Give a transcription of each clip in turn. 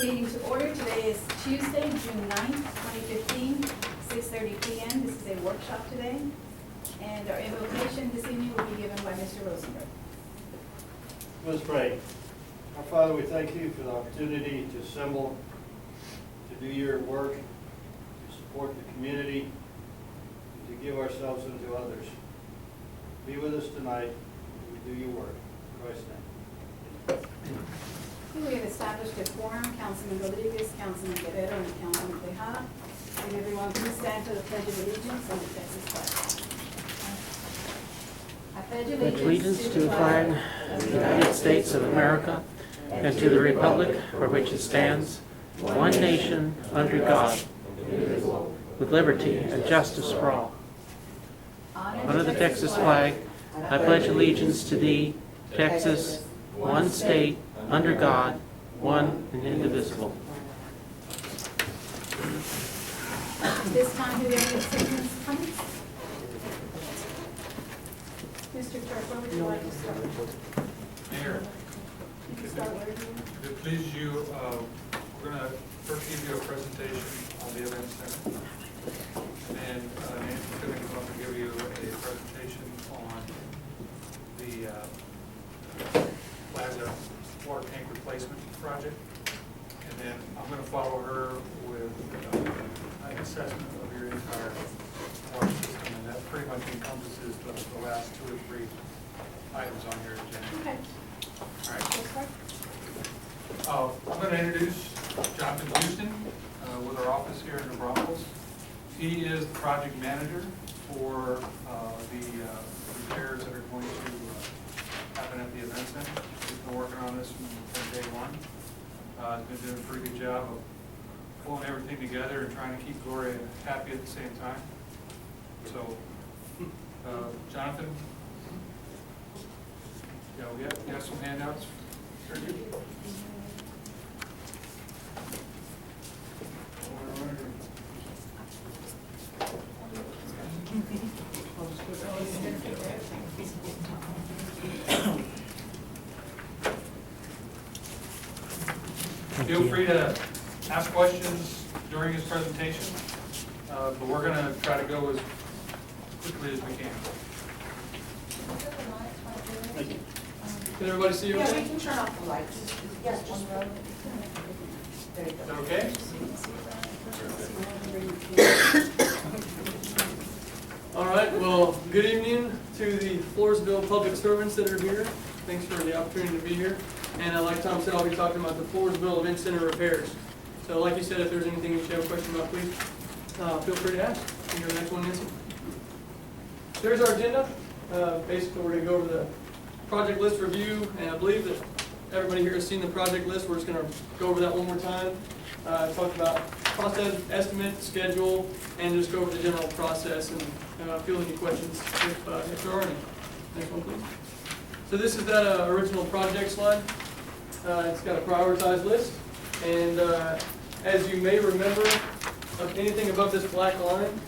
Meeting to order. Today is Tuesday, June 9th, 2015, 6:30 p.m. This is a workshop today. And our invocation this evening will be given by Mr. Rosenberg. Let's pray. Our Father, we thank you for the opportunity to assemble, to do your work, to support the community, and to give ourselves unto others. Be with us tonight as we do your work. In Christ's name. We have established a quorum, Councilman Rodriguez, Councilman Guerrero, and Councilman Tejada. And everyone please stand for the Pledge of Allegiance and the Texas flag. I pledge allegiance to the flag of the United States of America and to the republic for which it stands, one nation, under God, with liberty and justice for all. Under the Texas flag, I pledge allegiance to thee, Texas, one state, under God, one and indivisible. This time, do we have any statements, comments? Mr. Clerk, where would you like to start? Mayor, You can start where you if it pleases you, we're going to first give you a presentation on the event center. And Nancy's going to come up and give you a presentation on the Plaza water tank replacement project. And then I'm going to follow her with an assessment of your entire water system. And that pretty much encompasses the last 2 or 3 items on your agenda. Okay. All right. Yes, sir. I'm going to introduce Jonathan Houston with our office here in New Braunfels. He is the project manager for the repairs that are going to happen at the event center. He's been working on this from day one. He's been doing a pretty good job of pulling everything together and trying to keep Gloria happy at the same time. So, Jonathan, yeah, we have some handouts. Sure do. Feel free to ask questions during his presentation, but we're going to try to go as quickly as we can. Thank you. Can everybody see you? Yeah, we can turn off the lights. Yes, just row. There you Is go. that okay? All right, well, good evening to the Floresville public servants that are here. Thanks for the opportunity to be here. And like Tom said, I'll be talking about the Floresville Event Center repairs. So like you said, if there's anything you should have a question about, please feel free to ask. You're the next one, Nancy. There's our agenda. Basically, we're going to go over the project list review, and I believe that everybody here has seen the project list. We're just going to go over that one more time. Talk about cost estimate, schedule, and just go over the general process and field any questions if there are any. Next one, please. So this is that original project slide. It's got a prioritized list, and as you may remember, of anything above this black line,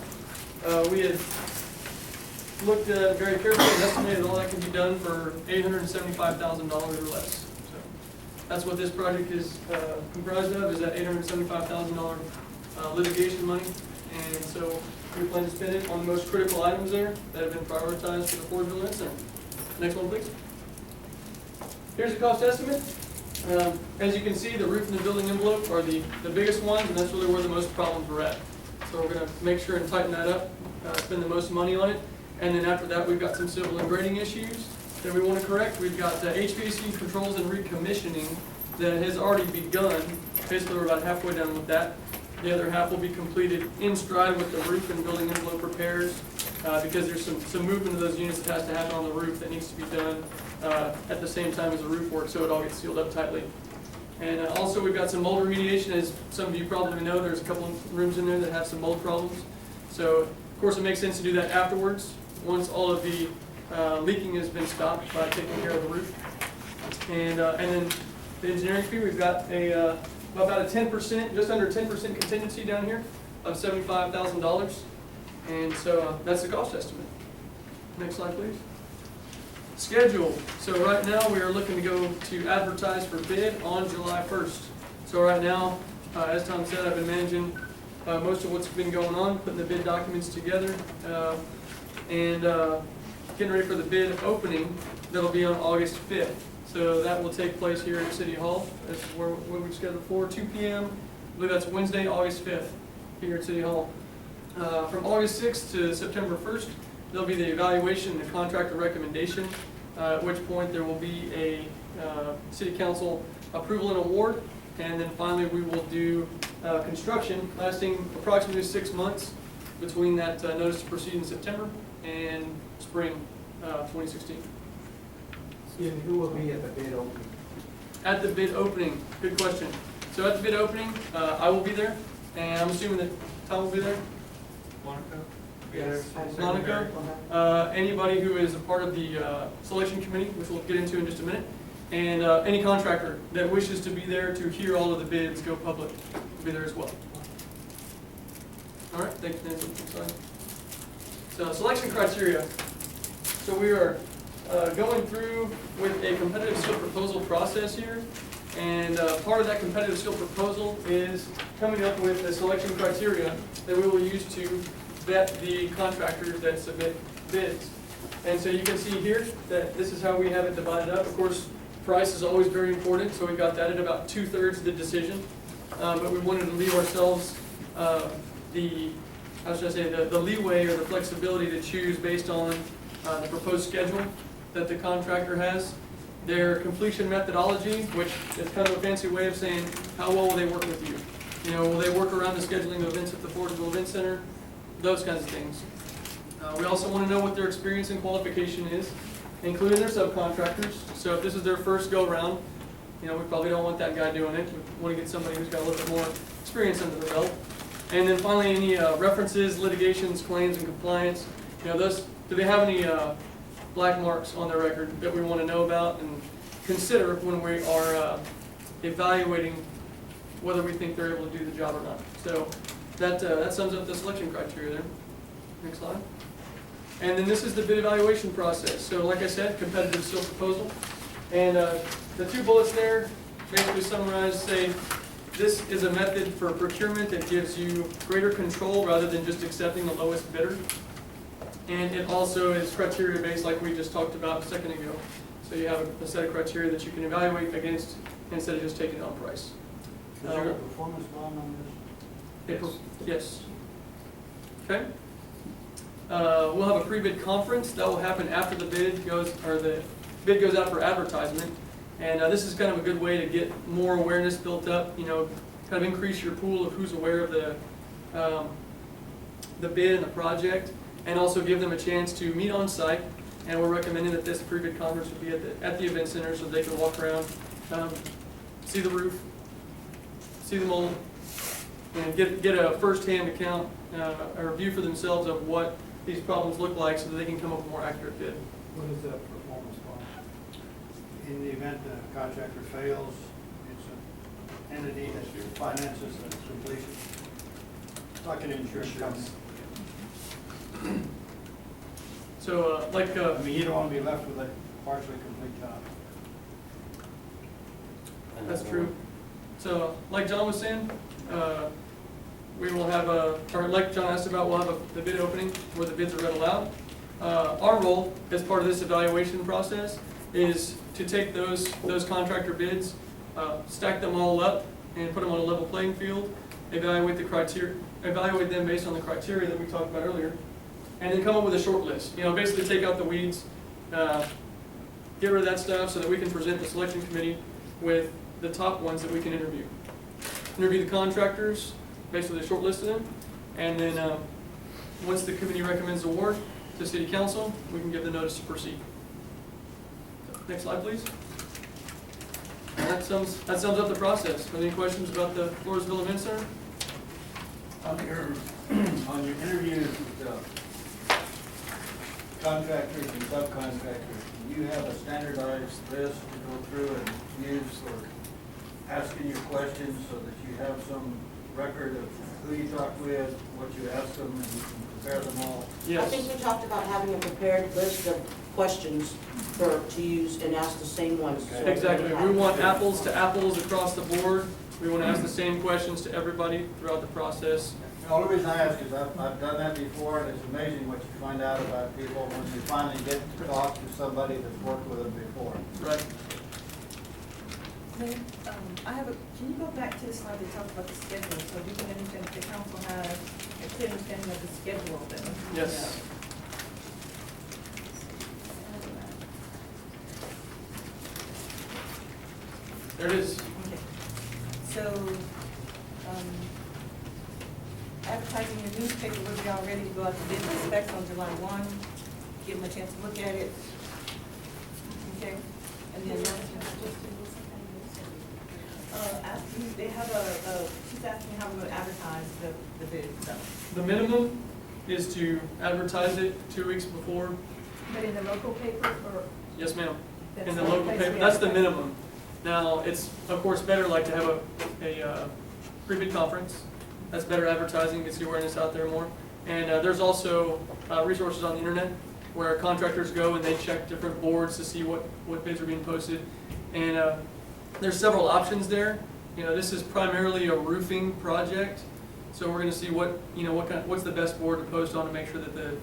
we had looked very carefully and estimated all that can be done for $875,000 or less. So that's what this project is comprised of, is that $875,000 litigation money. And so we plan to spend it on the most critical items there that have been prioritized for the Floresville Event Center. Next one, please. Here's the cost estimate. As you can see, the roof and the building envelope are the biggest ones, and that's really where the most problems were at. So we're going to make sure and tighten that up, spend the most money on it. And then after that, we've got some civil and grading issues that we want to correct. We've got HVAC controls and recommissioning that has already begun. Basically, we're about halfway done with that. The other half will be completed in stride with the roof and building envelope repairs because there's some movement of those units that has to happen on the roof that needs to be done at the same time as the roof work, so it all gets sealed up tightly. And also, we've got some mold remediation. As some of you probably know, there's a couple of rooms in there that have some mold problems. So, of course, it makes sense to do that afterwards, once all of the leaking has been stopped by taking care of the roof. And then the engineering fee, we've got about a 10%, just under 10% contingency down here of $75,000. And so that's the cost estimate. Next slide, please. Schedule. So right now we are looking to go to advertise for bid on July 1st. So right now, as Tom said, I've been managing most of what's been going on, putting the bid documents together, and getting ready for the bid opening that'll be on August 5th. So that will take place here at City Hall. That's where we scheduled for 2 p.m. I believe that's Wednesday, August 5th, here at City Hall. From August 6th to September 1st, there'll be the evaluation and the contractor recommendation, at which point there will be a City Council approval and award. And then finally, we will do construction lasting approximately 6 months between that notice to proceed in September and spring 2016. Excuse me, who will be at the bid opening? At the bid opening, good question. So at the bid opening, I will be there, and I'm assuming that Tom will be there. Monica? Yes. Monica, anybody who is a part of the selection committee, which we'll get into in just a minute, and any contractor that wishes to be there to hear all of the bids go public will be there as well. All right, thanks, Nancy. Next slide. So selection criteria. So we are going through with a competitive skill proposal process here, and part of that competitive skill proposal is coming up with the selection criteria that we will use to vet the contractors that submit bids. And so you can see here that this is how we have it divided up. Of course, price is always very important, so we got that at about 2/3 of the decision. But we wanted to leave ourselves the leeway or the flexibility to choose based on the proposed schedule that the contractor has, their completion methodology, which is kind of a fancy way of saying how well will they work with you. You know, will they work around the scheduling of events at the Floresville Event Center? Those kinds of things. We also want to know what their experience and qualification is, including their subcontractors. So if this is their first go-round, you know, we probably don't want that guy doing it. We want to get somebody who's got a little bit more experience under the belt. And then finally, any references, litigations, claims, and compliance. You know, do they have any black marks on their record that we want to know about and consider when we are evaluating whether we think they're able to do the job or not. So that sums up the selection criteria there. Next slide. And then this is the bid evaluation process. So like I said, competitive skill proposal. And the 2 bullets there basically summarize, say, this is a method for procurement that gives you greater control rather than just accepting the lowest bidder. And it also is criteria based like we just talked about a second ago. So you have a set of criteria that you can evaluate against instead of just taking it on price. Is there a performance bond on this? Yes. Okay. We'll have a pre-bid conference that will happen after the bid goes out for advertisement. And this is kind of a good way to get more awareness built up, you know, kind of increase your pool of who's aware of the bid and the project, and also give them a chance to meet on site. And we're recommending that this pre-bid conference would be at the event center so they can walk around, see the roof, see the mold, and get a first-hand account, a review for themselves of what these problems look like so that they can come up with a more accurate bid. What is that performance bond? In the event the contractor fails, it's an entity that finances the completion. It's like an insurance company. So, I mean, you don't want to be left with a partially complete job. that's true. So, like John was saying, we will have or like John asked about, we'll have the bid opening where the bids are read aloud. Our role as part of this evaluation process is to take those contractor bids, stack them all up, and put them on a level playing field, evaluate them based on the criteria that we talked about earlier, and then come up with a short list. You know, basically take out the weeds, get rid of that stuff so that we can present the selection committee with the top ones that we can interview. Interview the contractors, basically a short list of them, and then once the committee recommends award to City Council, we can give the notice to proceed. Next slide, please. And that sums up the process. Any questions about the Floresville Event Center? On your interviews with contractors and subcontractors, do you have a standardized list to go through and use for asking your questions so that you have some record of who you talked with, what you asked them, and you can compare them all? Yes. I think we talked about having a prepared list of questions to use and ask the same ones. So Exactly. everybody We has- want apples to apples across the board We want to ask the same questions to everybody throughout the process. The only reason I ask is I've done that before, and it's amazing what you find out about people when you finally get to talk to somebody that's worked with them before. Right. Mayor, can you go back to the slide that talks about the schedule, so we can understand if the council has a clear understanding of the schedule then? Yes. There it is. Okay. So, advertising in the newspaper, we'll be all ready to go out to bid the specs on July 1, give them a chance to look at it. Okay? And then, they have she's asking how we're going to advertise the bid, so. The minimum is to advertise it 2 weeks before. But in the local paper or? Yes, ma'am. That's In the the local place paper, we that's the advertise. minimum. Now, it's of course better like to have a pre-bid conference. That's better advertising, gets the awareness out there more. And there's also resources on the internet where contractors go and they check different boards to see what bids are being posted. And there's several options there. You know, this is primarily a roofing project, so we're going to see what's the best board to post on to make sure that the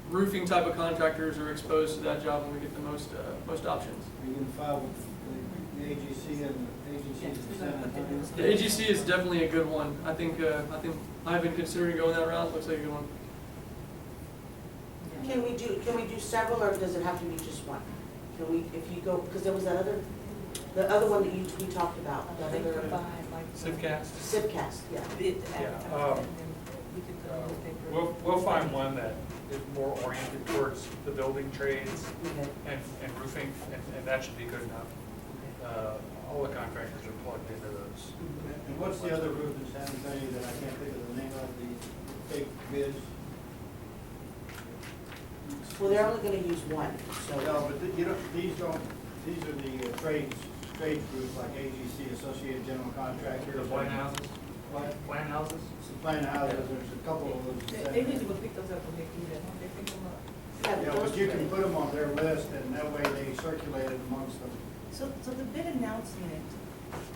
roofing type of contractors are exposed to that job and we get the most options. Are you going to file with the AGC and the agencies in San Antonio? The AGC is definitely a good one. I think I've been considering going that route. Looks like a good one. Can we do several, or does it have to be just one? Can we, if you go, because there was that the other one that we talked about, I that think other provide, like. Sipcast? Sipcast, yeah. Bid Yeah, advertising, and then we could put it in the paper. We'll find one that is more oriented towards the building trades Okay. and roofing, and that should be good enough. All the contractors are plugged into those. And what's the other roof in San Antonio that I can't think of the name of, the fake bids? Well, they're only gonna use one, so. No, but you know, these are the trades groups like AGC, Associated General Contractors. The plan houses? What? Plan houses? Some plan houses, there's a couple of those. in San They usually Antonio. will pick those up when they do that, don't they pick them up? Yeah, those but you are can great. put them on their list, and that way they circulate it amongst them. So the bid announcement,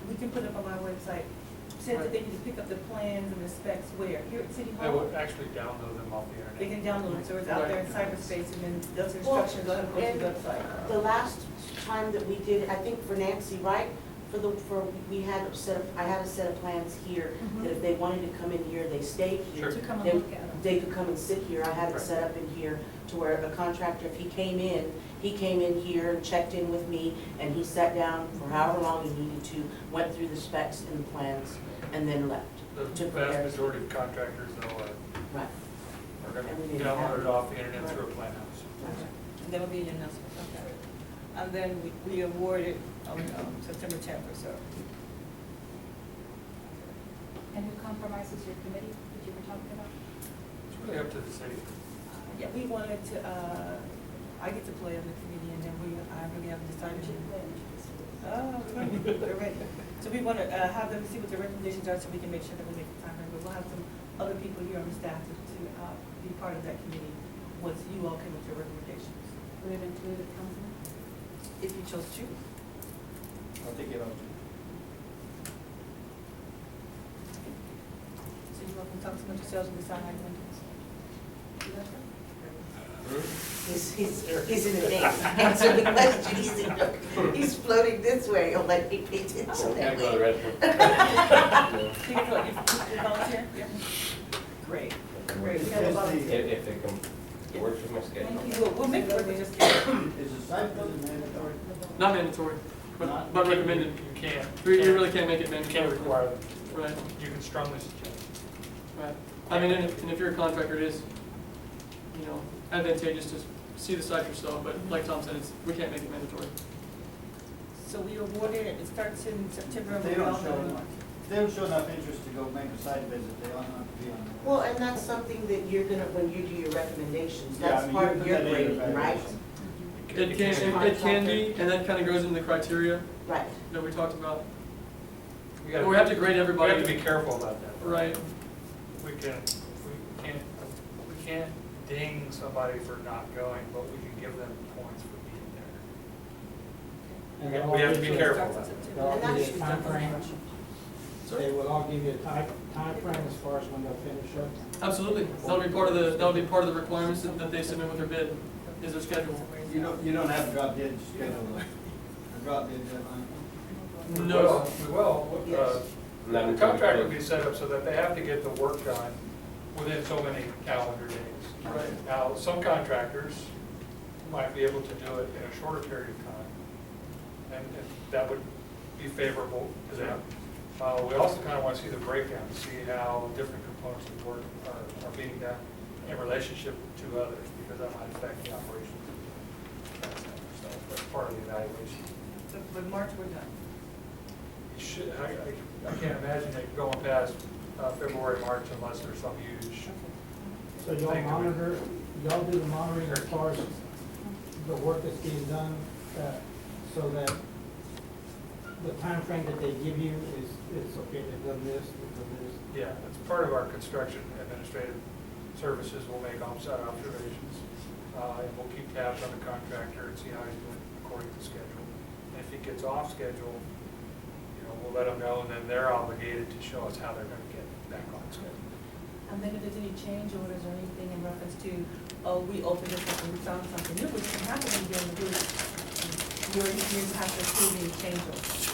we can put it on our website, says that they need to pick up the plans and the specs where? Here at City I Hall? would actually download them off the internet. They can download it, so it's out there in cyberspace, and then those Well, instructions on the and website. The last time that we did, I think for Nancy, right? We had a set of, I had a set of plans here, that if they wanted to come in here, they stayed here. To come and They- look at them. They could come and sit here. I had it Right. set up in here to where a contractor, if he came in here and checked in with me, and he sat down for however long he needed to, went through the specs and the plans, and then left. The to prepare. vast majority of contractors, though, Right. are going And we to didn't have download it. it off the internet through a plan house. And that'll be an announcement, okay. And then we awarded on September 10th or so. And who compromises your committee that you were talking about? It's really up to the city. Yeah, we wanted to, I get to play on the committee, and then I really haven't decided. Oh, we're ready. So we want to have them see what the recommendations are, so we can make sure that we make the time, but we'll have some other people here on the staff to be part of that committee once you all come with your recommendations, Would it include a councilman? if you chose to. I'll take it up. So you all can talk amongst yourselves and decide how you want to do this. You got that? He's in the thing. Answer the question. He's floating this way. I'm like, he pays attention that way. You volunteer? Yeah. Great, great. We have a volunteer. If it works with my schedule. Thank you. We'll make it work, we just. Is the site visit mandatory? Not mandatory, Not- but recommended. You can't. You really can't make it You mandatory. can't require them. Right, You can strongly suggest. right. I mean, and if you're a contractor, it is, advantageous to see the site yourself, but like Tom said, we can't make it mandatory. So we awarded it, it starts in September. If and they we all don't show know. enough, if they don't show enough interest to go make a site visit, they ought not to be on the. Well, and that's something that you're gonna, when you do your recommendations, Yeah, I that's mean, part you of put your that in your grading, right? evaluation. It can be, and that kind of goes into the criteria Right. that we talked about. We gotta- We have to grade We everybody. have to be careful about that. Right, We can't ding somebody for not going, but we can give them points for being there. We have to be careful about that. And that's Time frame. They will all give you a time frame as far as when they'll finish up? Absolutely. That'll be part of the requirements that they submit with their bid, is their schedule. You don't have a drop dead schedule, a drop dead deadline? No. We will. The contract would be set up so that they have to get the work done within so many calendar days. Right. Now, some contractors might be able to do it in a shorter period of time, and that would be favorable to them. We also kind of want to see the breakdown, to see how different components of the work are being done in relationship to others, because that might affect the operations. So that's part of the evaluation. But March, we're done. You should, I can't imagine it going past February, March unless there's some huge. So y'all monitor, y'all do the monitoring as far as the work that's being done, so that the time frame that they give you is okay, they've done this, they've done this? Yeah, it's part of our construction administrative services. We'll make on-site observations, and we'll keep tabs on the contractor and see how he's doing according to schedule. And if he gets off schedule, we'll let them know, and then they're obligated to show us how they're going to get back on schedule. And then if there's any change orders or anything in reference to, oh, we opened this up and we found something new, which can happen when you're doing the your engineers have to approve any change orders.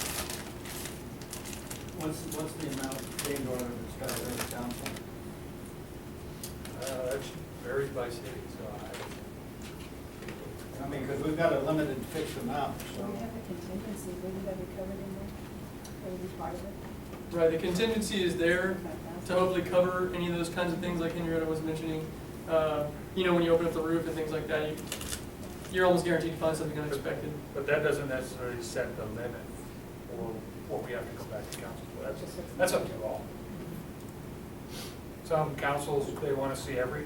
What's the amount of change order that's got to go to council? That varies by city, so I mean, because we've got a limited fixed amount, Do so. we have a contingency, wouldn't that be covered in there? That would be part of it? Right, the contingency is there to hopefully cover any of those kinds of things like Henrietta was mentioning. When you open up the roof and things like that, you're almost guaranteed to find something unexpected. but that doesn't necessarily set the limit for what we have to go back to council for. That's up to you all. Some councils, they want to see every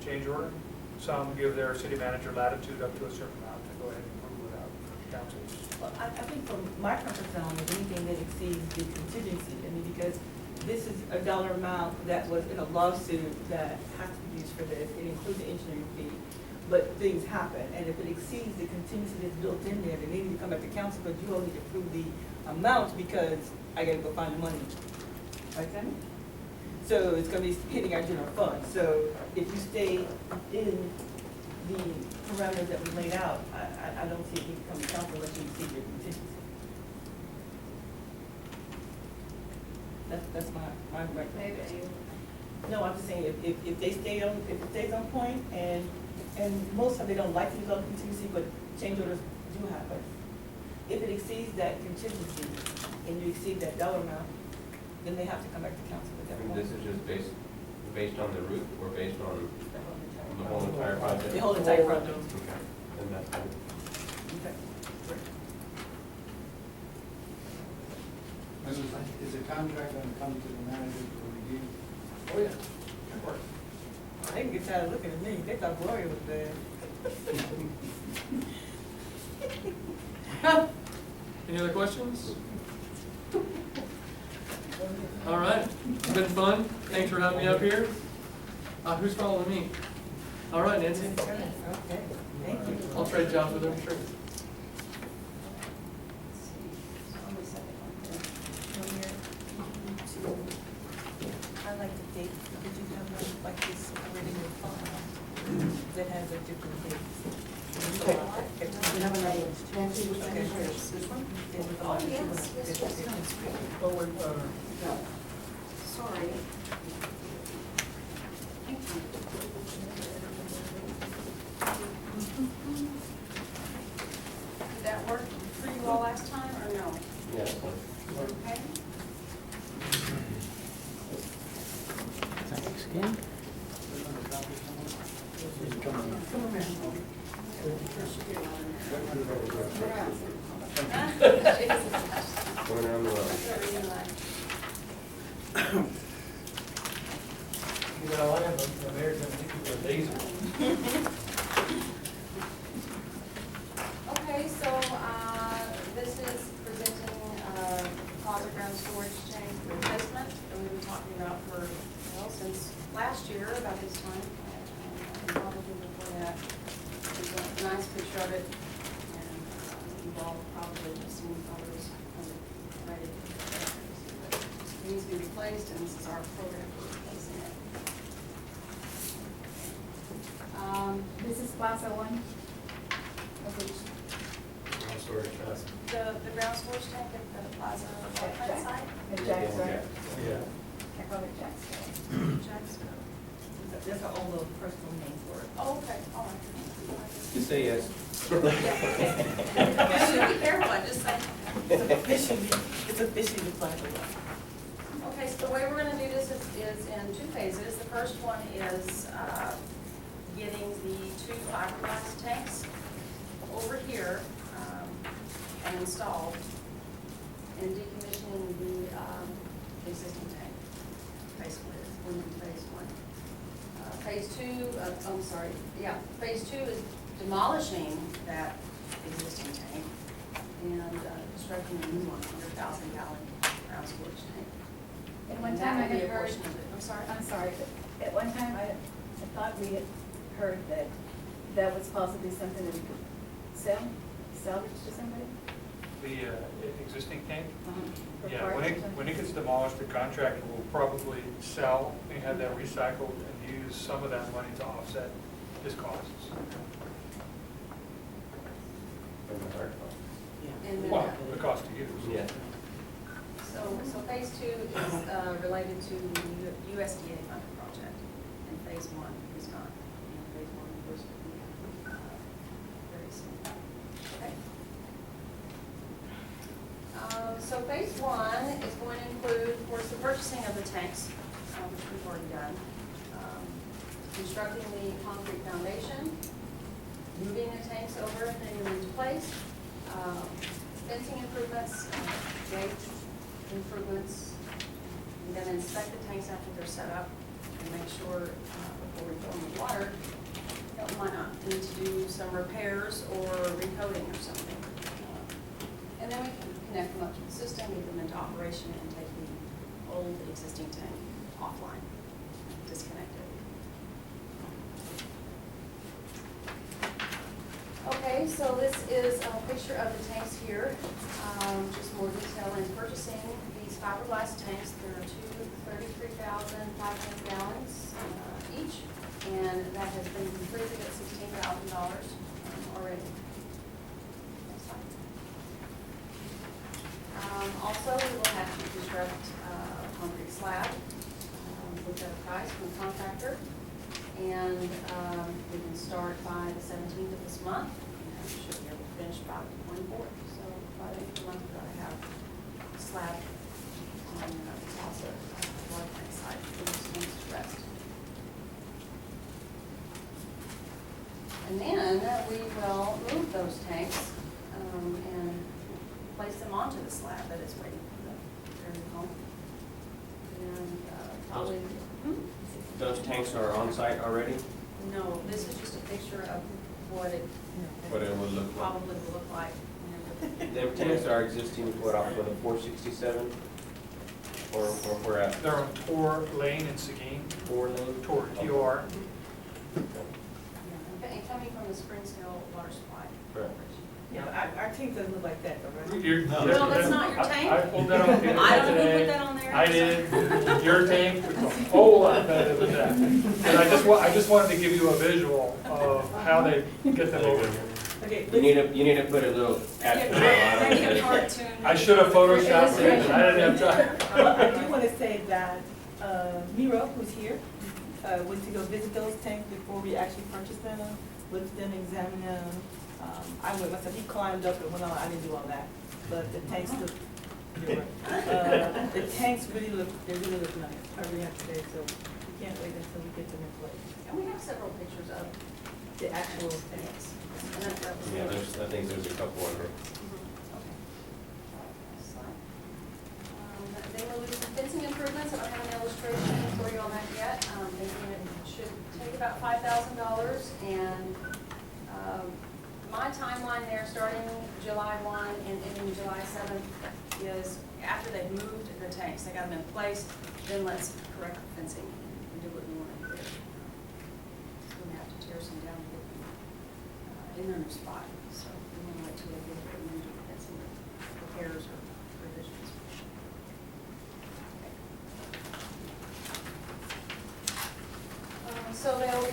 change order. Some give their city manager latitude up to a certain amount to go ahead and approve without council's. Well, I think from my comfort zone is anything that exceeds the contingency, because this is a dollar amount that was in a lawsuit that has to be used for this, it includes the engineering fee, but things happen, and if it exceeds the contingency that's built in there, then they need to come back to council, but you all need to approve the amount, because I gotta go find the money. Okay? So it's gonna be hitting our general fund, so if you stay in the parameters that we laid out, I don't see it need to come to council unless you exceed your contingency. That's my recommendation. No, I'm just saying, if they stay on, if it stays on point, and most of them, they don't like to use all contingency, but change orders do happen. If it exceeds that contingency, and you exceed that dollar amount, then they have to come back to council with that. This is just based on the roof or based on the whole entire project? The whole entire project. Okay, then that's fine. Okay. Is the contract going to come to the manager for review? Oh, yeah. Good work. They can get tired of looking at me, they thought Gloria was bad. Any other questions? All right, it's been fun. Thanks for having me up here. Who's following me? All right, Nancy. Okay, thank you. I'll trade jobs with her, sure. I like the date, did you have one like this already in your file that has a different date? Okay. We have another one. Nancy, which one is yours? This one? Oh, yes. Forward, No. Sorry. Thank you. Did that work for you all last time, or no? Yeah. Okay. Thanks again. Going around the world. you know, I am the mayor's going to think you're lazy. Okay, so, this is presenting, closet ground storage tank replacement that we've been talking about for, since last year, about this time, and probably before that. There's a nice picture of it, and you've all probably have seen photos of it already. needs to be replaced, and this is our program for replacing it. This is Plaza One, of which, The ground storage tank at the Plaza Waterfront site, Jack's, right? Yeah. I call it Jack's. Jacksonville. That's our own little personal name for it. Oh, okay, all right. Just say yes. Be careful, I just say. It's officially the Plaza One. Okay, so the way we're gonna do this is in two phases. The first one is getting the two fiberglass tanks over here and installed, and decommissioning the existing tank. Basically, it's going to be phase one. Phase two, phase two is demolishing that existing tank and constructing a new 100,000-gallon ground storage tank. At one And time I that will be had a heard, portion of it. I'm sorry. but at one time I thought we had heard that that was possibly something that we could salvage to somebody? The existing tank? For Yeah, parts or something? when it gets demolished, the contractor will probably sell and have that recycled and use some of that money to offset his costs. And then, Well, the cost to use. Yeah. so phase two is related to the USDA funded project, and phase one is not. And phase one, of course, will be very soon. Okay. So phase one is going to include, of course, the purchasing of the tanks, which we've already done, constructing the concrete foundation, moving the tanks over and putting them into place, fencing improvements, gate improvements. We're going to inspect the tanks after they're set up and make sure before we fill them with water that we might not need to do some repairs or recoating or something. And then we can connect them up to the system, get them into operation, and take the old existing tank offline, disconnect it. Okay, so this is a picture of the tanks here. Just more detail in purchasing these fiberglass tanks. There are two 33,500 gallons each, and that has been completed at $16,000 already. Next slide. Also, we will have to construct a concrete slab with a price from the contractor. And we can start by the 17th of this month, and we should be able to finish by the 24th. So by the end of the month, we're going to have a slab on the Plaza Waterfront site for this things to rest. And then we will move those tanks and place them onto the slab that is waiting for the carry home. And probably. Those tanks are on site already? No, this is just a picture of what it What it would look like? probably will look like. Them tanks are existing, what, off of the 467? Or where at? They're on Tor Lane in Seguin. 4 lane? Tor, T-O-R. Yeah, and coming from the Springsville water supply. Correct. Yeah, our tank doesn't look like that, though, right? No, that's not your tank. I pulled that off the internet I don't know who today. put that on there. I did. Your tank was a whole lot better than that. And I just wanted to give you a visual of how they get them over here. Okay, You need to put a little caption on Maybe a it. cartoon. I should have photoshopped it, but I didn't have time. I do want to say that Miro, who's here, went to go visit those tanks before we actually purchased them, looked at them, examined them. I went myself, he climbed up and went on, I didn't do all that, but the tanks look, the tanks really look nice. I really have to say, so we can't wait until we get them in place. And we have several pictures of The actual tanks. And that was- Yeah, I think there's a couple under. Okay. Next slide. Then we'll do some fencing improvements. I don't have an illustration for you on that yet. Thinking it should take about $5,000. And my timeline there, starting July 1 and ending July 7th, is after they've moved the tanks, they got them in place, then let's correct the fencing and do what we want to do. We're going to have to tear some down to get them in their new spot. So we want to wait till they get it and then do the fencing repairs or revisions. Okay.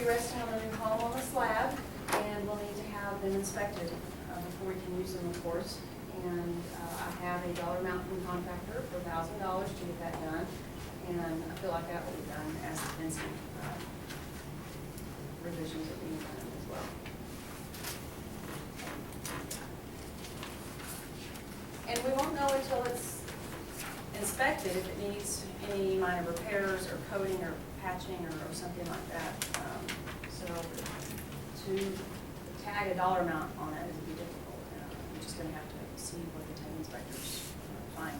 be resting on a new home on a slab, and we'll need to have them inspected before we can use them, of course. And I have a dollar amount from the contractor for $1,000 to get that done, and I feel like that will be done as the fencing revisions are being done as well. And we won't know until it's inspected if it needs any minor repairs or coating or patching or something like that. So to tag a dollar amount on it is be difficult. I'm just gonna have to see what the tank inspectors find.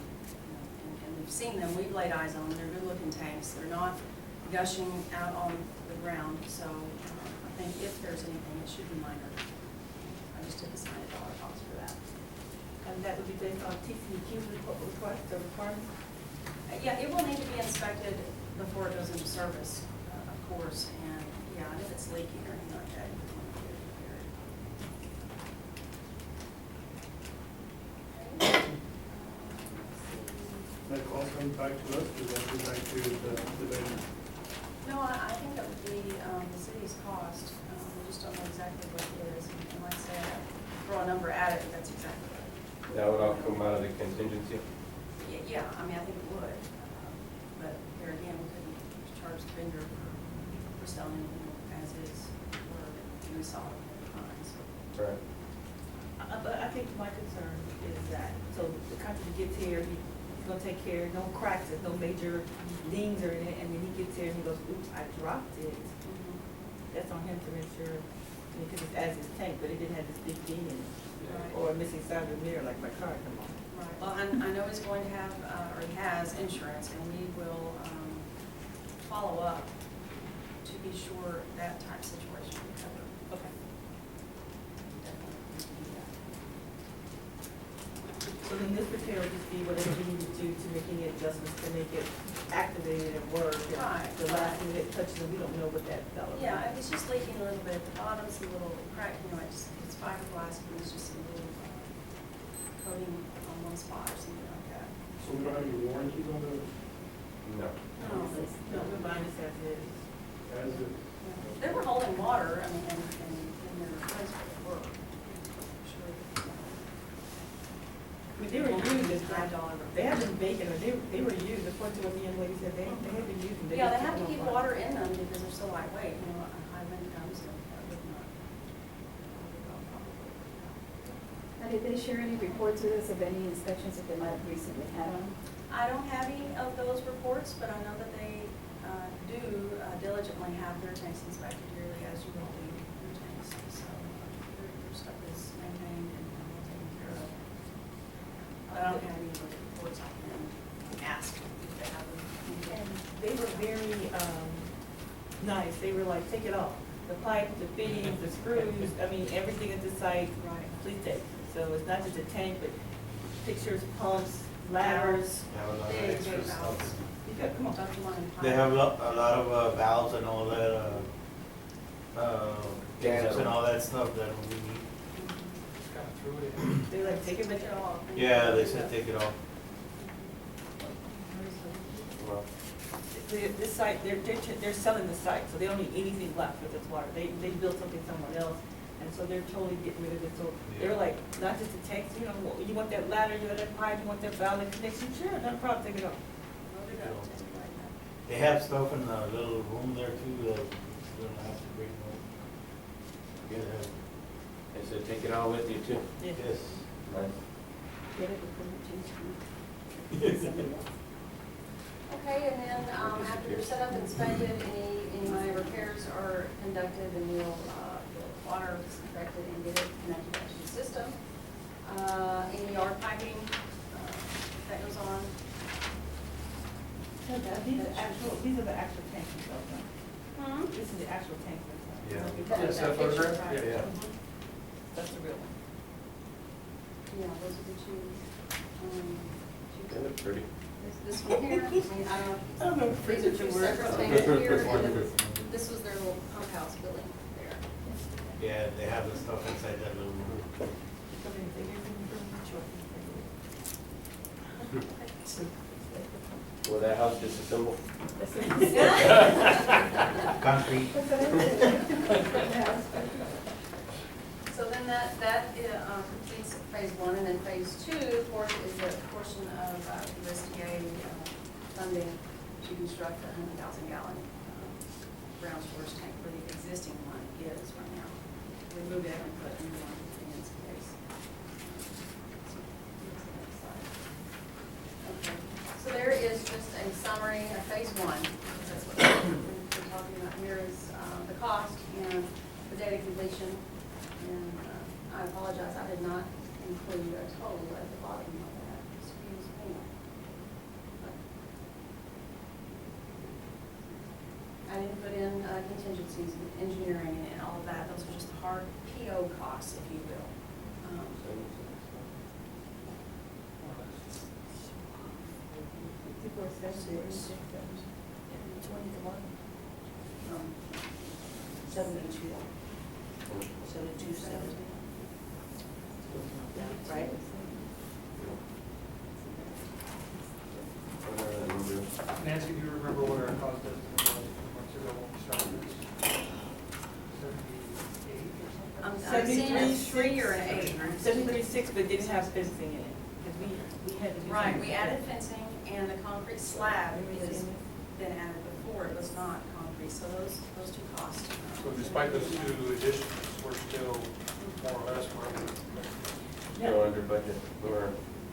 And we've seen them, we've laid eyes on them, they're good looking tanks. They're not gushing out on the ground, so I think if there's anything, it should be minor. I just took a $100 cost for that. And that would be based on TCEQ's request or requirement? Yeah, it will need to be inspected before it goes into service, of course, and yeah, and if it's leaking or anything like that, you want to get it repaired. That call comes back to us, does that go back to the vendor? No, I think that would be the city's cost. We just don't know exactly what it is. And like I said, throw a number at it, but that's exactly what. That would all come out of the contingency? Yeah, I mean, I think it would. But there again, we couldn't charge the vendor for selling it as is, or we saw it at the time, so. Right. But I think my concern is that, so the contractor gets here, he's gonna take care, no cracks, there's no major dings or anything, and then he gets here and he goes, oops, I dropped it. That's on him to make sure, because it's as his tank, but it didn't have this big ding in it. Right. Or a missing side of the mirror like my car, come on. Right, well, I know he's going to have, or he has insurance, and we will follow up to be sure that type of situation will be covered. Okay. Definitely need to do that. So then this repair will just be whatever you need to do to make any adjustments to make it activated and work. And Right. the last thing that touches it, we don't know what that dollar. Yeah, it's just leaking a little bit at the bottom, some little crack, it's fiberglass, but it's just a little coating on one spot or something like that. So we don't have any warranties on the, No. No, No, we're buying this as is. as it, they were holding water, I mean, and their place where they were. Sure. I mean, they were used as $5. They have been baking, or they were used, according to what me and Lady said, they have been using. Yeah, they just have to keep keep them on water in them because they're so lightweight, a high wind comes and that would not. Now, did they share any reports with us of any inspections that they might have recently had on? I don't have any of those reports, but I know that they do diligently have their tanks inspected yearly, as you will do your tanks. So their stuff is maintained and well taken care of. But I don't have any of those reports I can ask if they have them. And they were very, nice, they were like, take it all, the pipe, the fittings, the screws, I mean, everything at the site, Right. please take. So it's not just a tank, but fixtures, pumps, ladders. Have a lot of Big, extra big stuff. valves. You got, come on. Talk to one in They pipe. have a lot of valves and all that, gas and all that stuff that we need. Just kind of threw it in. They like, take it, Take it all. Yeah, they said take it off. Well, this site, they're selling the site, so they don't need anything left with this water. They built something somewhere else, and so they're totally getting rid of it. So they're like, not just the tanks, you want that ladder, you want that pipe, you want that valve connection, sure, not a problem, take it off. Load it up, take it right now. They have stuff in the little room there too that you don't have to bring home. Yeah, they said take it all with you too. Yeah. yes. Nice. Get it before you change it. Okay, and then after they're set up and inspected, any minor repairs are conducted, and we'll get water disinfected and get it connected to the system. Any yard piping that goes on. These are the actual tanks themselves, huh? This is the actual tank themselves. Yeah. Yes, that photograph? Right. Yeah. That's the real one. Yeah, those are the two. They look pretty. This one here, I mean, I don't know. These are two separate things here. This was their little pump house building there. Yeah, they have the stuff inside that little room. Will that house disassemble? Concrete. So then that completes phase one, and then phase two, of course, is a portion of USDA funding to construct a 100,000 gallon ground storage tank where the existing one is right now. Remove it and put a new one in its place. Okay, so there is just a summary of phase one. That's what we're talking about here is the cost and the data completion. And I apologize, I did not include a total at the bottom of that, excuse me. I didn't put in contingencies, and engineering, and all of that. Those are just the hard PO costs, if you will. Um, 72. 72.70. Right? Nancy, do you remember what our cost estimate was 2 months ago when we started this? 78 or something? I'm seeing a 3 or an 8. 736, but didn't have fencing in it, because we had to do. Right, something. we added fencing, and the concrete slab has been added before. It was not concrete, so those two costs. So despite those two additions, we're still more or less where we. Still under budget.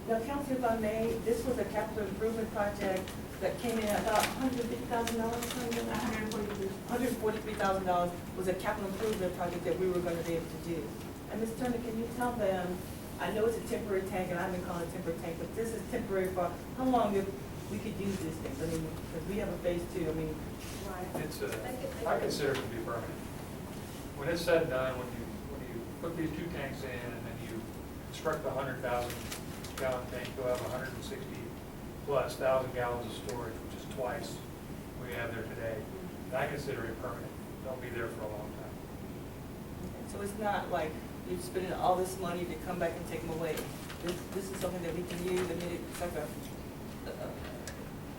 Now, Council, if I may, this was a capital improvement project that came in at about $150,000. $143,000 was a capital improvement project that we were going to be able to do. And Ms. Turner, can you tell them, I know it's a temporary tank, and I've been calling it a temporary tank, but this is temporary for how long if we could use these things? I mean, because we have a phase two, I mean. Right. It's I consider it to be permanent. When it's said and done, when you put these two tanks in and then you construct the 100,000 gallon tank, you'll have 160 plus thousand gallons of storage, which is twice we have there today. And I consider it permanent. They'll be there for a long time. So it's not like you're spending all this money to come back and take them away. This is something that we can use. I mean, it's like a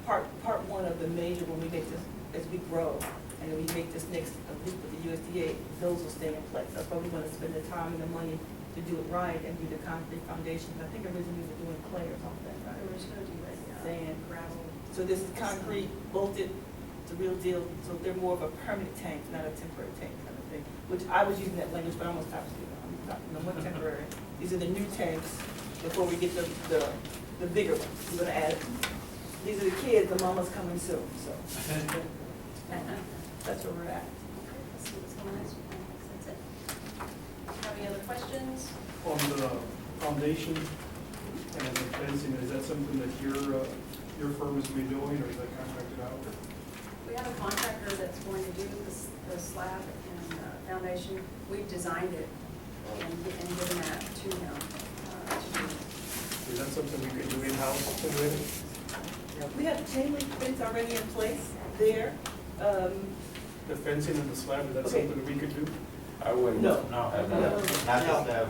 part one of the major when we make this, as we grow, and then we make this next group with the USDA, those will stay in place. That's why we want to spend the time and the money to do it right and do the concrete foundations. I think originally we were doing clay or something, right? We're just gonna do it, Sand. gravel. So this is concrete, bolted, it's a real deal. So they're more of a permanent tank, not a temporary tank kind of thing, which I was using that language, but I'm gonna stop speaking. I'm talking, no more temporary. These are the new tanks before we get the bigger ones. We're gonna add, these are the kids, the mama's coming soon, so. That's where we're at. Let's see what's going on next week. That's it. Have any other questions? On the foundation and the fencing, is that something that your firm is going to be doing, or is that contracted out? We have a contractor that's going to do the slab and foundation. We've designed it and given that to him. To do. Is that something we could do in-house already? We have the chain link fence already in place there. The fencing and the slab, is that Okay. something that we could do? I wouldn't. No. No, Have No. that. not just that.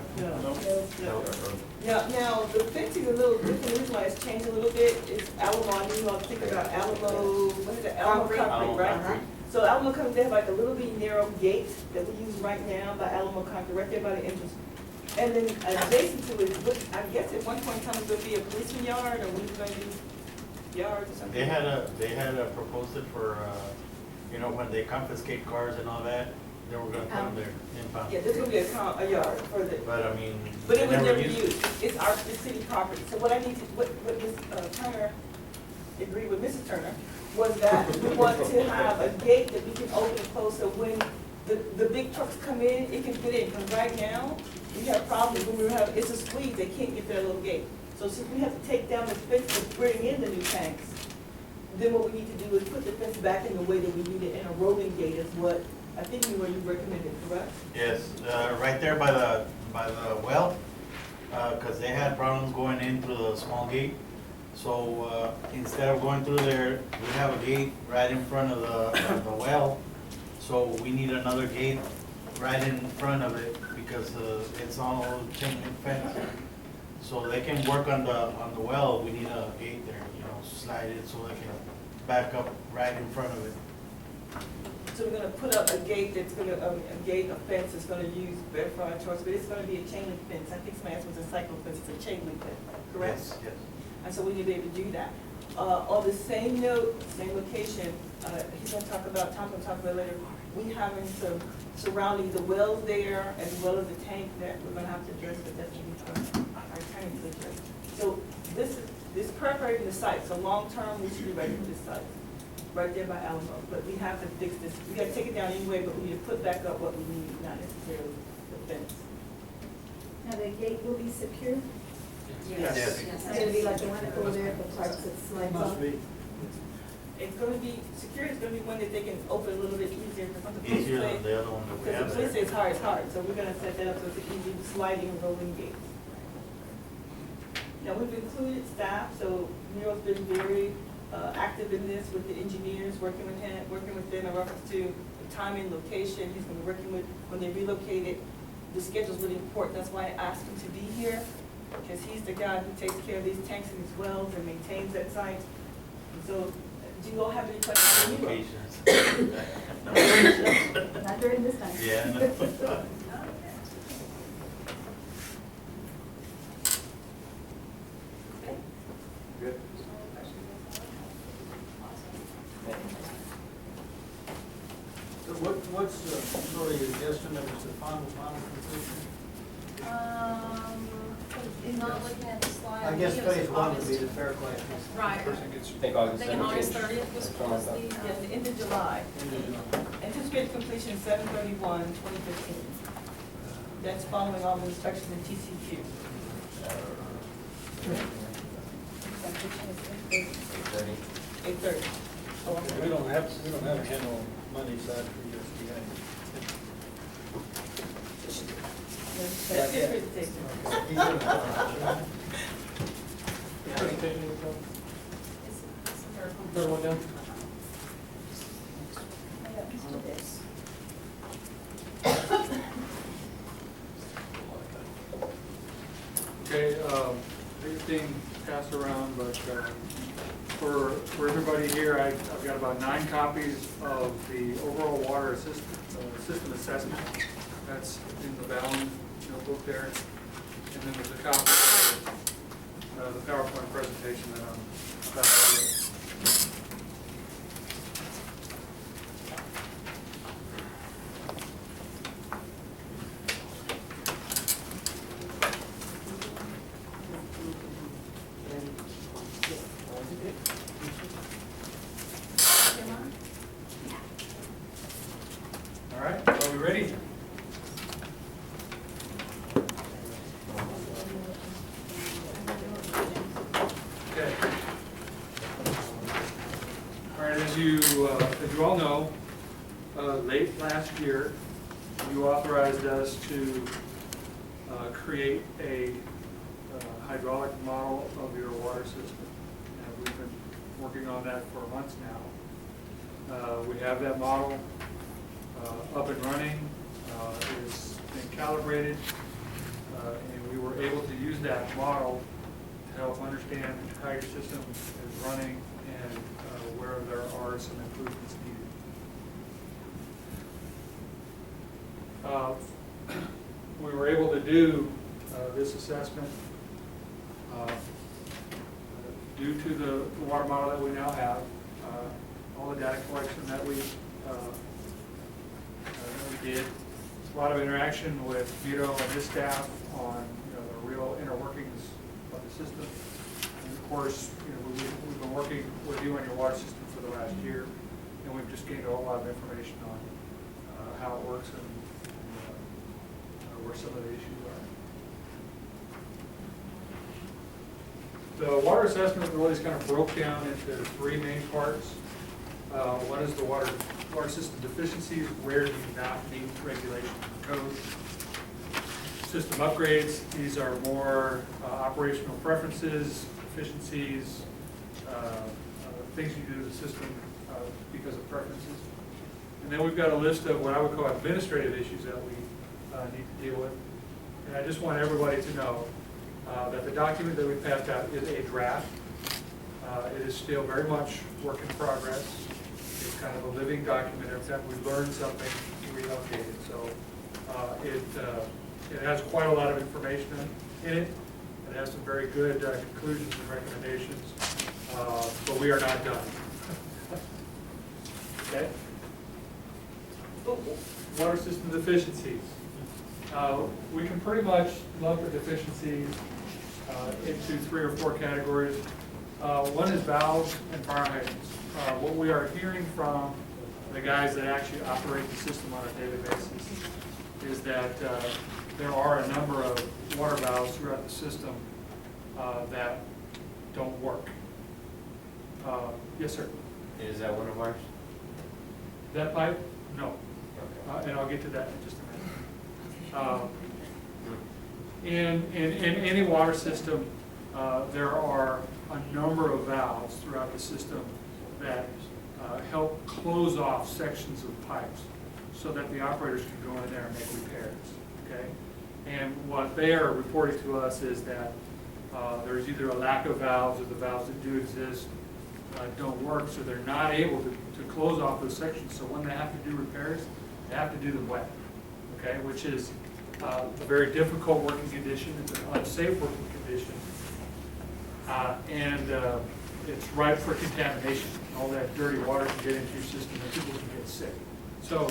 No. Now, the fencing is a little different, the reason why it's changed a little bit is Alamo, I knew, I was thinking about Alamo, what is it, Alamo Concrete. Concrete, right? Concrete. So Alamo Concrete, they have like a little bit narrow gate that we use right now by Alamo Concrete, right there by the entrance. And then adjacent to it, I guess at one point in time, it's gonna be a policeman yard, or we were gonna do yards or something? They had proposed it for, when they confiscate cars and all that, they were gonna put them there, impound. Yeah, there's gonna be a yard for the, But I mean. but it they was never used it. used. It's our, it's city property. So what I need to, what Ms. Turner agreed with Mrs. Turner was that we want to have a gate that we can open and close, so when the big trucks come in, it can fit in. Because right now, we have problems when we have, it's a squeeze, they can't get their little gate. So since we have to take down the fence to bring in the new tanks, then what we need to do is put the fence back in the way that we need it, and a rolling gate is what I think you recommended, correct? Yes, right there by the well, because they had problems going in through the small gate. So instead of going through there, we have a gate right in front of the well. So we need another gate right in front of it because it's all chain link fence. So they can work on the well, we need a gate there, slide it so they can back up right in front of it. So we're gonna put up a gate that's gonna, a gate, a fence that's gonna use better for our choice, but it's gonna be a chain link fence. I think somebody asked was a cycle fence, it's a chain link fence, correct? Yes, yes. And so we need to be able to do that. On the same note, same location, he's gonna talk about, Tom's gonna talk about later, we having some surrounding the wells there as well as the tank that we're gonna have to address, but that's gonna be our training to address. So this preparing the site, so long-term, we should be ready for this site, right there by Alamo. But we have to fix this, we gotta take it down anyway, but we need to put back up what we need, not necessarily the fence. Now, the gate will be secure? Yes. It's gonna be like the one over there at the parks that slides off? It's gonna be, secure is gonna be one that they can open a little bit easier, because some of the police Easier say, than the other one that we because have the police say there. it's hard, so we're gonna set that up so it's an easy sliding and rolling gate. Now, we've included staff, so Nero's been very active in this with the engineers, working with them in reference to the timing, location. He's gonna be working with, when they relocated, the schedule's really important, that's why I asked him to be here, because he's the guy who takes care of these tanks and these wells and maintains that site. And so, do you all have any questions for Nero? Patience. Not during this time. Yeah. No. Okay. Good. So what's sort of your guesstimate as the final completion? Not looking at the slide. I guess it was phase one would be August- the fair question. Right. Person gets, I think I August think August 17th. 30th was Something like the, that. Yeah, the end of July. Anticipated completion 7/31/2015. That's following all the inspections in TCQ. Completion is 30. 8:30. Oh, I'm sorry. We don't have a handle on money side for USDA. That's his presentation. Presentation was done. it's a very Third one down. okay, these being passed around, but for everybody here, I've got about 9 copies of the overall water system assessment. That's in the bound notebook there. And then there's a copy of the PowerPoint presentation that I'm about to do. All right, are we ready? Okay. All right, as you all know, late last year, you authorized us to create a hydraulic model of your water system. And we've been working on that for months now. We have that model up and running, it's been calibrated, and we were able to use that model to help understand how your system is running and where there are some improvements needed. We were able to do this assessment due to the water model that we now have, all the data collection that we did. A lot of interaction with Vito and his staff on the real inner workings of the system. And of course, we've been working with you on your water system for the last year, and we've just gained a whole lot of information on how it works and where some of the issues are. The water assessment really is kind of broke down into 3 main parts. One is the water system deficiencies, where do you not meet regulation code. System upgrades, these are more operational preferences, efficiencies, things you do to the system because of preferences. And then we've got a list of what I would call administrative issues that we need to deal with. And I just want everybody to know that the document that we passed out is a draft. It is still very much work in progress. It's kind of a living document. Every time we learn something, we update it. So it has quite a lot of information in it. It has some very good conclusions and recommendations, but we are not done. Okay? Water system deficiencies. We can pretty much lump the deficiencies into 3 or 4 categories. One is valves and fire hydrants. What we are hearing from the guys that actually operate the system on a daily basis is that there are a number of water valves throughout the system that don't work. Yes, sir. Is that one of ours? That pipe? No. And I'll get to that in just a minute. In any water system, there are a number of valves throughout the system that help close off sections of pipes so that the operators can go in there and make repairs, okay? And what they are reporting to us is that there's either a lack of valves or the valves that do exist don't work, so they're not able to close off those sections. So when they have to do repairs, they have to do them wet, okay? Which is a very difficult working condition. It's an unsafe working condition. It's ripe for contamination. All that dirty water can get into your system and people can get sick. So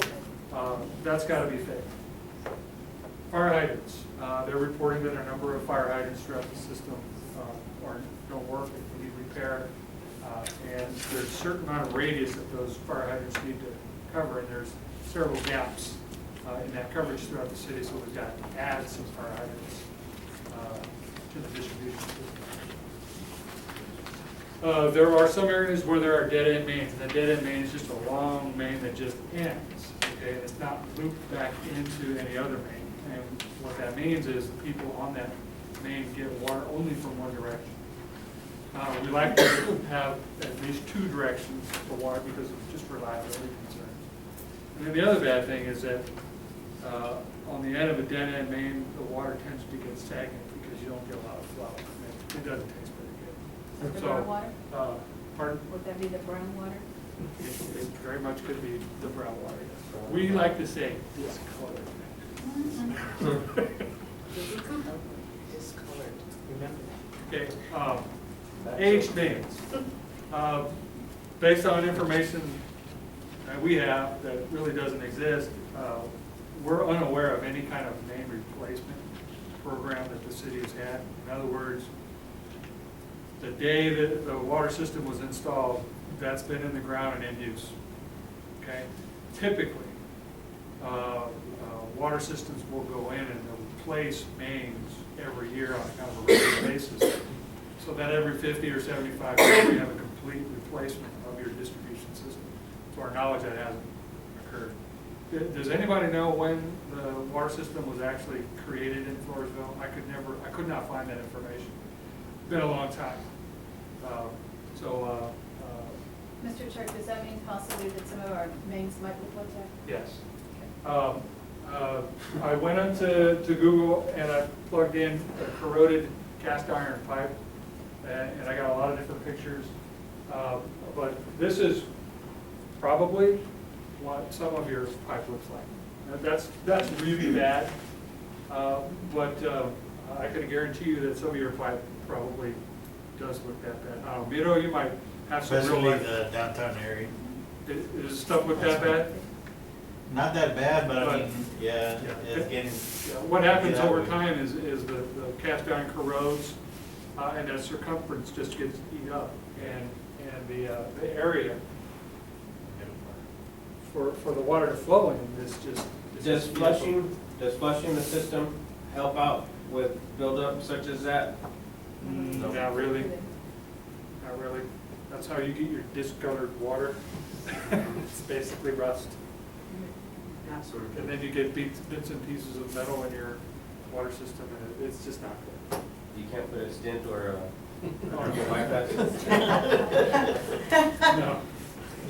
that's got to be fixed. Fire hydrants. They're reporting that a number of fire hydrants throughout the system don't work, they need repair. And there's a certain amount of radius that those fire hydrants need to cover, and there's several gaps in that coverage throughout the city, so we've got to add some fire hydrants to the distribution system. There are some areas where there are dead-end mains, and the dead-end main is just a long main that just ends, okay? And it's not looped back into any other main. And what that means is the people on that main get water only from one direction. We like to have at least 2 directions for water because of just reliability concerns. And then the other bad thing is that on the end of a dead-end main, the water tends to get stagnant because you don't get a lot of flow. It doesn't taste very good. The So, brown water? Pardon? Would that be the brown water? It very much could be the brown water. Yes. We like to say discolored. Discolored. Remember that. Okay. Aged mains. Based on information that we have that really doesn't exist, we're unaware of any kind of main replacement program that the city has had. In other words, the day that the water system was installed, that's been in the ground and in use. Okay? Typically, water systems will go in and they'll replace mains every year on kind of a regular basis. So that every 50 or 75 years, you have a complete replacement of your distribution system. To our knowledge, that hasn't occurred. Does anybody know when the water system was actually created in Floresville? I could not find that information. It's been a long time. Mr. Church, does that mean possibly that some of our mains might be plugged up? Yes. I went into Google and I plugged in a corroded cast iron pipe, and I got a lot of different pictures. But this is probably what some of your pipe looks like. That's really bad. But I can guarantee you that some of your pipe probably does look that bad. Miro, you might have some real Especially life. the downtown area. Is stuff look that bad? Not that bad, but I mean, Yeah. it's getting. Yeah, what happens over time is the cast iron corrodes, and that circumference just gets eat up, and the area for the water to flow in is just. Does flushing the system help out with buildup such as that? No. Not really. Not really. That's how you get your discolored water. It's basically rust. And then you get bits and pieces of metal in your water system, and it's just not good. You can't put a stent or Oh, a bypass? No.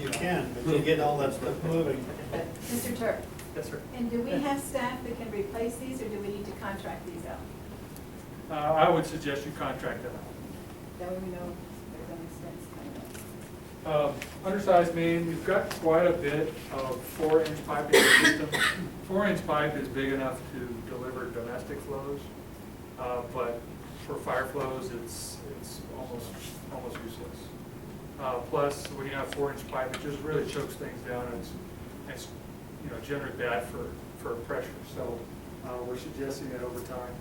You can, but you get all that stuff moving. Mr. Turk, Yes, sir. and do we have staff that can replace these, or do we need to contract these out? I would suggest you contract them out. That way we know if there's any expense. Undersized main, you've got quite a bit of 4-inch pipe in the system. 4-inch pipe is big enough to deliver domestic flows, but for fire flows, it's almost useless. Plus, when you have 4-inch pipe, it just really chokes things down, and it's generally bad for pressure. So we're suggesting that over time,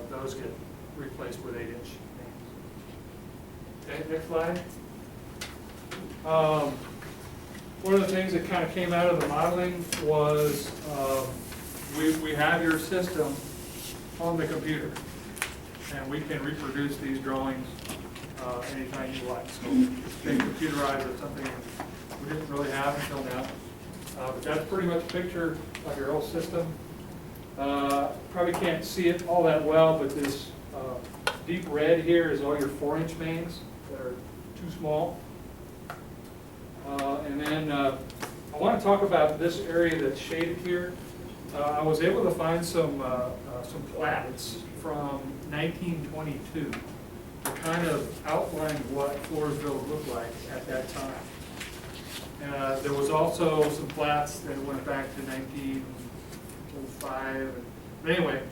those get replaced with 8-inch mains. Okay, next slide. One of the things that kind of came out of the modeling was we have your system on the computer, and we can reproduce these drawings anytime you like. So it's been computerized or something we didn't really have until now. But that's pretty much a picture of your whole system. Probably can't see it all that well, but this deep red here is all your 4-inch mains that are too small. And then I want to talk about this area that's shaded here. I was able to find some plats from 1922 to kind of outline what Floresville looked like at that time. There was also some plats that went back to 1905. But anyway,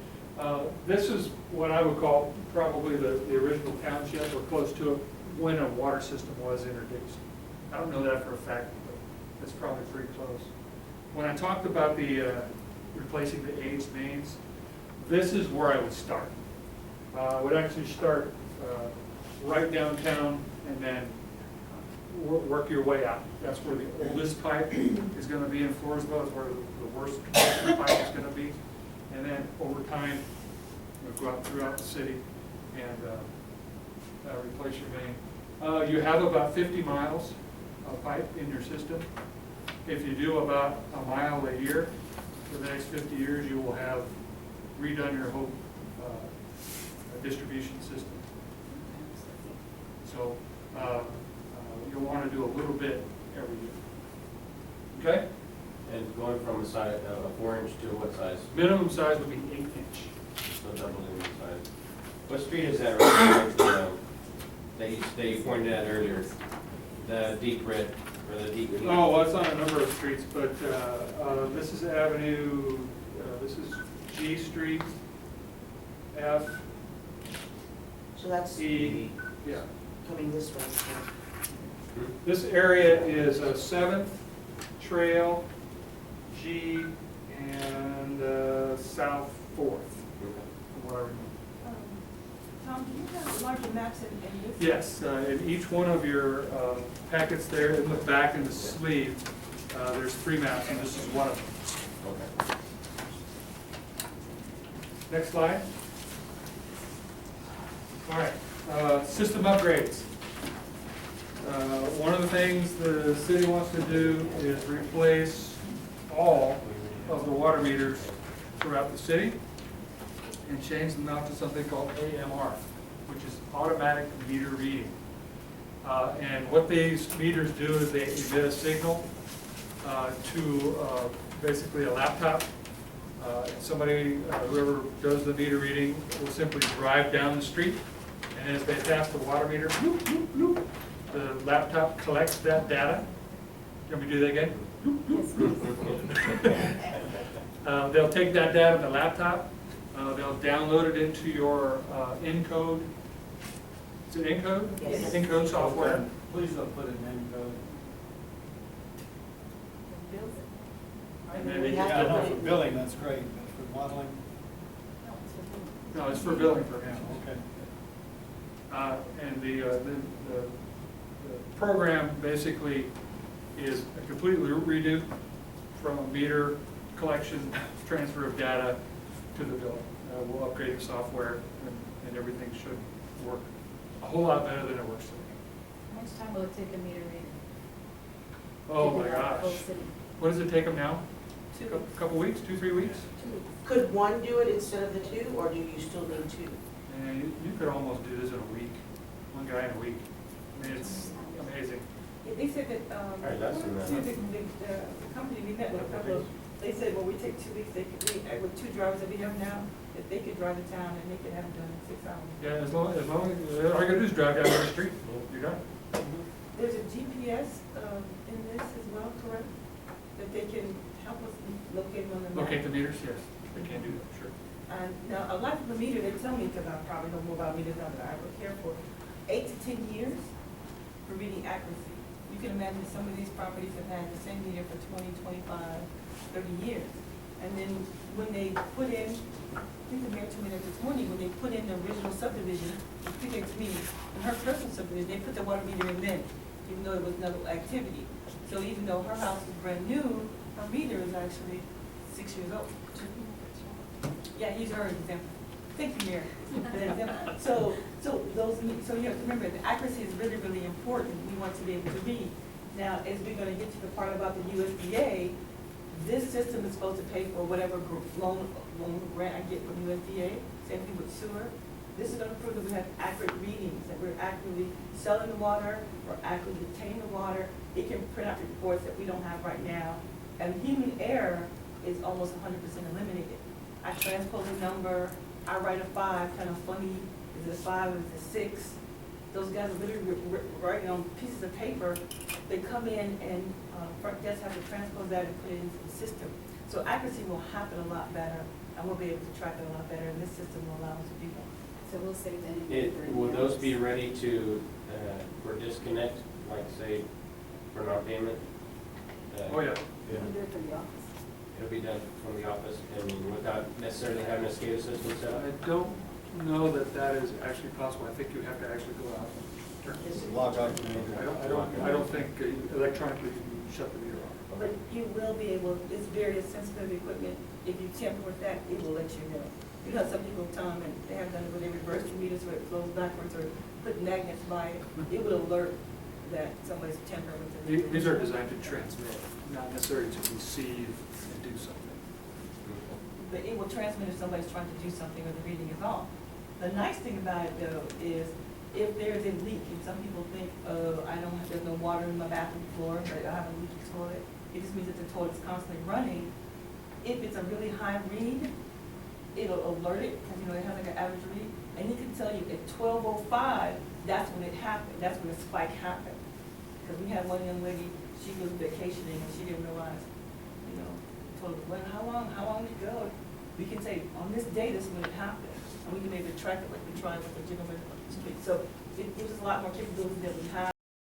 this is what I would call probably the original township, or close to it, when a water system was introduced. I don't know that for a fact, but it's probably pretty close. When I talked about the replacing the aged mains, this is where I would start. I would actually start right downtown and then work your way out. That's where the oldest pipe is going to be in Floresville. It's where the worst condition pipe is going to be. And then over time, we'll go out throughout the city and replace your main. You have about 50 miles of pipe in your system. If you do about a mile a year, for the next 50 years, you will have redone your whole distribution system. So you'll want to do a little bit every year. Okay? And going from a size, a 4-inch to what size? Minimum size would be 8-inch. So doubling the size. What street is that right there, that you pointed at earlier? The deep red, or the deep green? Oh, well, it's on a number of streets, but this is Avenue, this is G Street, F, So that's E, yeah. coming this way. This area is 7th, Trail, G, and South 4th, from what I remember. Tom, do you have larger maps in this? Yes, in each one of your packets there, in the back in the sleeve, there's 3 maps, and this is one of them. Okay. Next slide. All right, system upgrades. One of the things the city wants to do is replace all of the water meters throughout the city and change them out to something called AMR, which is automatic meter reading. And what these meters do is they emit a signal to basically a laptop. Somebody, whoever does the meter reading, will simply drive down the street, and as they pass the water meter, bloop, bloop, bloop, the laptop collects that data. You want me to do that again? They'll take that data in the laptop. They'll download it into your Encode. Is it Encode? Yes. Encode software. Please don't put it in code. And then We they have just- to Yeah, no, put for it- billing, that's great, but for modeling, No, it's for billing yeah, purposes. okay. And the program basically is a completely redo from meter collection, transfer of data to the bill. We'll upgrade the software and everything should work a whole lot better than it works today. How much time will it take a meter reading? Oh to my do that gosh. whole city? What does it take them now? Couple weeks, 2-3 weeks? Could one do it instead of the 2, or do you still need 2? And you could almost do this in a week, one guy in a week. I mean, it's amazing. They said that, right, that's in that. the company we met with a couple of, they said, well, we take 2 weeks, they could, with 2 drivers that we have now, that they could drive to town and they could have it done in 6 hours. Yeah, as long as, all you gotta do is drive down the street, you're done. There's a GPS in this as well, correct? That they can help us locate on the map? Locate the meters, yes, they can do that, sure. And now, a lot of the meter, they tell me, because I probably know more about meters now than I ever care for, 8 to 10 years for reading accuracy. You can imagine some of these properties have had the same meter for 20, 25, 30 years. And then when they put in, I think the mayor told me that this morning, when they put in the original subdivision, the figure to me, in her personal subdivision, they put the water meter in then, even though it was no activity. So even though her house is brand new, her meter is actually 6 years old. Yeah, he's her example. Thank you, Mayor. So you have to remember, the accuracy is really, really important. We want to be able to read. Now, as we're gonna get to the part about the USDA, this system is supposed to pay for whatever loan grant I get from USDA, same thing with sewer. This is gonna prove that we have accurate readings, that we're accurately selling the water, we're accurately obtaining the water. It can print out reports that we don't have right now. And human error is almost 100% eliminated. I transpose a number, I write a 5, kind of funny, is it a 5 or is it a 6? Those guys are literally writing on pieces of paper. They come in and front desk has to transpose that and put it into the system. So accuracy will happen a lot better, and we'll be able to track it a lot better, and this system will allow us to do that. So we'll save that. Will those be ready to, for disconnect, like say, for non-payment? Oh, yeah. We can do it from the office. It'll be done from the office and without necessarily having a SCADA system set up? I don't know that that is actually possible. I think you have to actually go out and turn. Lock out the meter. I don't think electronically you can shut the meter off. But you will be able, it's very sensitive equipment. If you tamper with that, it will let you know. You know, some people tell them, and they have done it where they reverse the meters where it flows backwards or put magnets by it. It will alert that somebody's tampering with it. These are designed to transmit, not necessarily to receive and do something. But it will transmit if somebody's trying to do something or the reading is off. The nice thing about it though is if there's a leak, and some people think, there's no water in my bathroom floor, but I have a leaky toilet, it just means that the toilet's constantly running. If it's a really high read, it'll alert it, because it has like an average read, and it can tell you at 12:05, that's when it happened, that's when the spike happened. Because we had one young lady, she was vacationing and she didn't realize, told her, well, how long did it go? We can say, on this day, this is when it happened. And we can maybe track it like we tried with the gentleman on the street. So it gives us a lot more capability than we have.